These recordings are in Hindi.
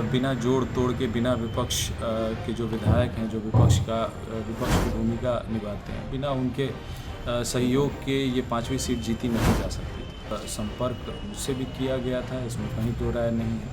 बिना जोड़ तोड़ के, बिना विपक्ष के जो विधायक हैं, जो विपक्ष की भूमिका निभाते हैं, बिना उनके सहयोग के ये 5वीं सीट जीती नहीं जा सकती। संपर्क मुझसे भी किया गया था, इसमें कहीं दो राय नहीं है।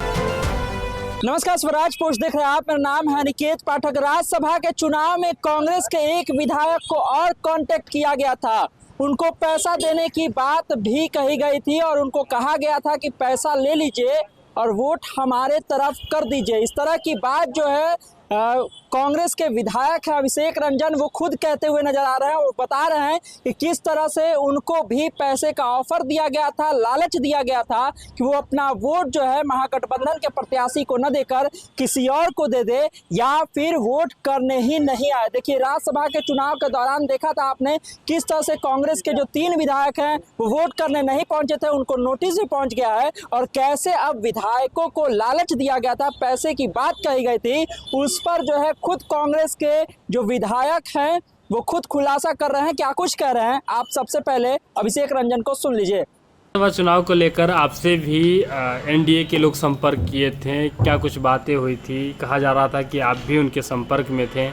नमस्कार, स्वराज पोस्ट देख रहे हैं आप। मेरा नाम है अनिकेत पाठक। राज्यसभा के चुनाव में कांग्रेस के एक विधायक को और कांटेक्ट किया गया था। उनको पैसा देने की बात भी कही गई थी और उनको कहा गया था कि पैसा ले लीजिए और वोट हमारे तरफ कर दीजिए। इस तरह की बात जो है कांग्रेस के विधायक हैं अभिषेक रंजन, वो खुद कहते हुए नजर आ रहे हैं और बता रहे हैं कि किस तरह से उनको भी पैसे का ऑफर दिया गया था, लालच दिया गया था कि वो अपना वोट जो है महागठबंधन के प्रत्याशी को न देकर किसी और को दे दे या फिर वोट करने ही नहीं आए। देखिए, राज्यसभा के चुनाव के दौरान देखा था आपने किस तरह से कांग्रेस के जो 3 विधायक हैं वो वोट करने नहीं पहुंचे थे, उनको नोटिस भी पहुंच गया है और कैसे अब विधायकों को लालच दिया गया था, पैसे की बात कही गई थी, उस पर जो है खुद कांग्रेस के जो विधायक हैं वो खुद खुलासा कर रहे हैं। क्या कुछ कह रहे हैं, आप सबसे पहले अभिषेक रंजन को सुन लीजिए। लोकसभा चुनाव को लेकर आपसे भी एनडीए के लोग संपर्क किए थे, क्या कुछ बातें हुई थी? कहा जा रहा था कि आप भी उनके संपर्क में थे।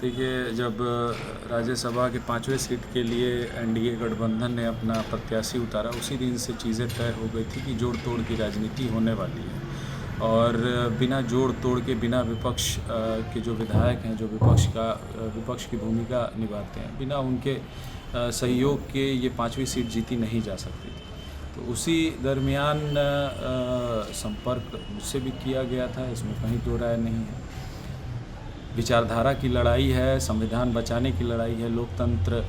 देखिए, जब राज्यसभा के 5वें सीट के लिए एनडीए गठबंधन ने अपना प्रत्याशी उतारा, उसी दिन से चीज़ें तय हो गई थी कि जोड़ तोड़ की राजनीति होने वाली है और बिना जोड़ तोड़ के, बिना विपक्ष के जो विधायक हैं, जो विपक्ष की भूमिका निभाते हैं, बिना उनके सहयोग के ये 5वीं सीट जीती नहीं जा सकती थी। तो उसी दरमियान संपर्क मुझसे भी किया गया था, इसमें कहीं दो राय नहीं है। विचारधारा की लड़ाई है, संविधान बचाने की लड़ाई है, लोकतंत्र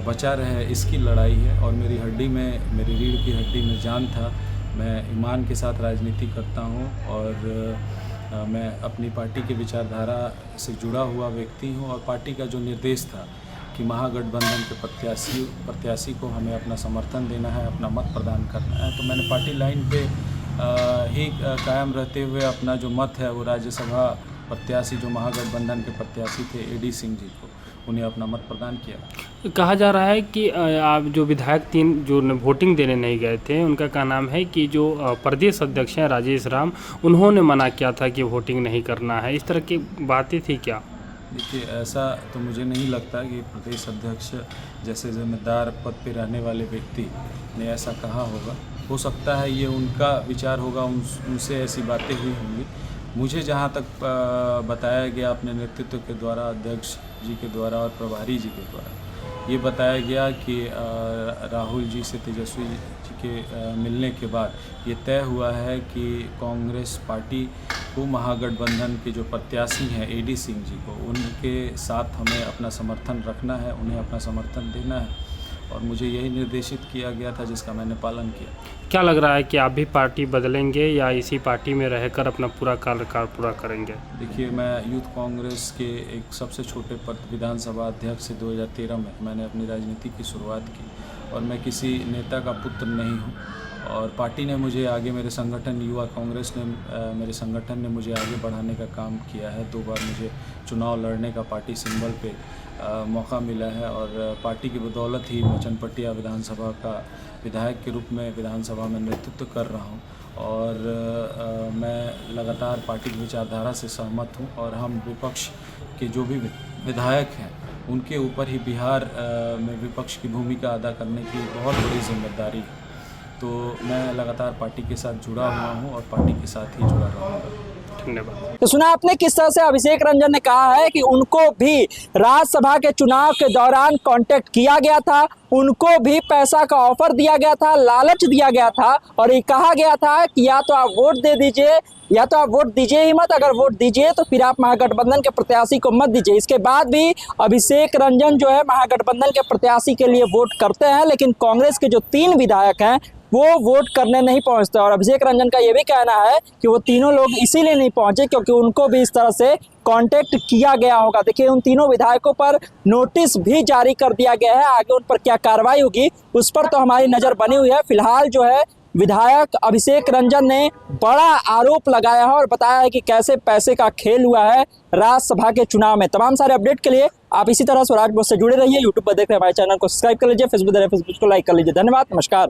बचा रहे इसकी लड़ाई है और मेरी हड्डी में, मेरी रीढ़ की हड्डी में जान था। मैं ईमान के साथ राजनीति करता हूं और मैं अपनी पार्टी के विचारधारा से जुड़ा हुआ व्यक्ति हूं और पार्टी का जो निर्देश था कि महागठबंधन के प्रत्याशी को हमें अपना समर्थन देना है, अपना मत प्रदान करना है, तो मैंने पार्टी लाइन पे ही कायम रहते हुए अपना जो मत है वो राज्यसभा प्रत्याशी जो महागठबंधन के प्रत्याशी थे एडी सिंह जी को, उन्हें अपना मत प्रदान किया। कहा जा रहा है कि आप जो विधायक 3 जो वोटिंग देने नहीं गए थे, उनका क्या नाम है कि जो प्रदेश अध्यक्ष हैं राजेश राम, उन्होंने मना किया था कि वोटिंग नहीं करना है। इस तरह की बातें थी क्या? देखिए, ऐसा तो मुझे नहीं लगता कि प्रदेश अध्यक्ष जैसे जिम्मेदार पद पे रहने वाले व्यक्ति ने ऐसा कहा होगा। हो सकता है ये उनका विचार होगा, उनसे ऐसी बातें हुई होंगी। मुझे जहाँ तक बताया गया अपने नेतृत्व के द्वारा, अध्यक्ष जी के द्वारा और प्रभारी जी के द्वारा, ये बताया गया कि राहुल जी से तेजस्वी जी के मिलने के बाद ये तय हुआ है कि कांग्रेस पार्टी को महागठबंधन के जो प्रत्याशी हैं एडी सिंह जी को, उनके साथ हमें अपना समर्थन रखना है, उन्हें अपना समर्थन देना है और मुझे यही निर्देशित किया गया था जिसका मैंने पालन किया। क्या लग रहा है कि आप भी पार्टी बदलेंगे या इसी पार्टी में रहकर अपना पूरा कार्यकाल पूरा करेंगे? देखिए, मैं यूथ कांग्रेस के एक सबसे छोटे पद विधानसभा अध्यक्ष से 2013 में मैंने अपनी राजनीति की शुरुआत की और मैं किसी नेता का पुत्र नहीं हूँ और पार्टी ने मुझे आगे, मेरे संगठन युवा कांग्रेस ने, मेरे संगठन ने मुझे आगे बढ़ाने का काम किया है। 2 बार मुझे चुनाव लड़ने का पार्टी सिंबल पे मौका मिला है और पार्टी की बदौलत ही मैं चनपटिया विधानसभा का विधायक के रूप में विधानसभा में नेतृत्व कर रहा हूं और मैं लगातार पार्टी की विचारधारा से सहमत हूं और हम विपक्ष के जो भी विधायक हैं उनके ऊपर ही बिहार में विपक्ष की भूमिका अदा करने की बहुत बड़ी जिम्मेदारी है। तो मैं लगातार पार्टी के साथ जुड़ा हुआ हूं और पार्टी के साथ ही जुड़ा रहूँगा। धन्यवाद। तो सुना आपने किस तरह से अभिषेक रंजन ने कहा है कि उनको भी राज्यसभा के चुनाव के दौरान कांटेक्ट किया गया था, उनको भी पैसा का ऑफर दिया गया था, लालच दिया गया था और ये कहा गया था कि या तो आप वोट दे दीजिए या तो आप वोट दीजिए ही मत, अगर वोट दीजिए तो फिर आप महागठबंधन के प्रत्याशी को मत दीजिए। इसके बाद भी अभिषेक रंजन जो है महागठबंधन के प्रत्याशी के लिए वोट करते हैं, लेकिन कांग्रेस के जो 3 विधायक हैं वो वोट करने नहीं पहुंचते और अभिषेक रंजन का ये भी कहना है कि वो तीनों लोग इसीलिए नहीं पहुंचे क्योंकि उनको भी इस तरह से कांटेक्ट किया गया होगा। देखिए, उन तीनों विधायकों पर नोटिस भी जारी कर दिया गया है, आगे उन पर क्या कार्रवाई होगी उस पर तो हमारी नज़र बनी हुई है। फिलहाल जो है विधायक अभिषेक रंजन ने बड़ा आरोप लगाया है और बताया है कि कैसे पैसे का खेल हुआ है राज्यसभा के चुनाव में। तमाम सारे अपडेट के लिए आप इसी तरह स्वराज पोस्ट से जुड़े रहिए। यूट्यूब पर देख रहे हमारे चैनल को सब्सक्राइब कर लीजिए, फेसबुक को लाइक कर लीजिए। धन्यवाद, नमस्कार।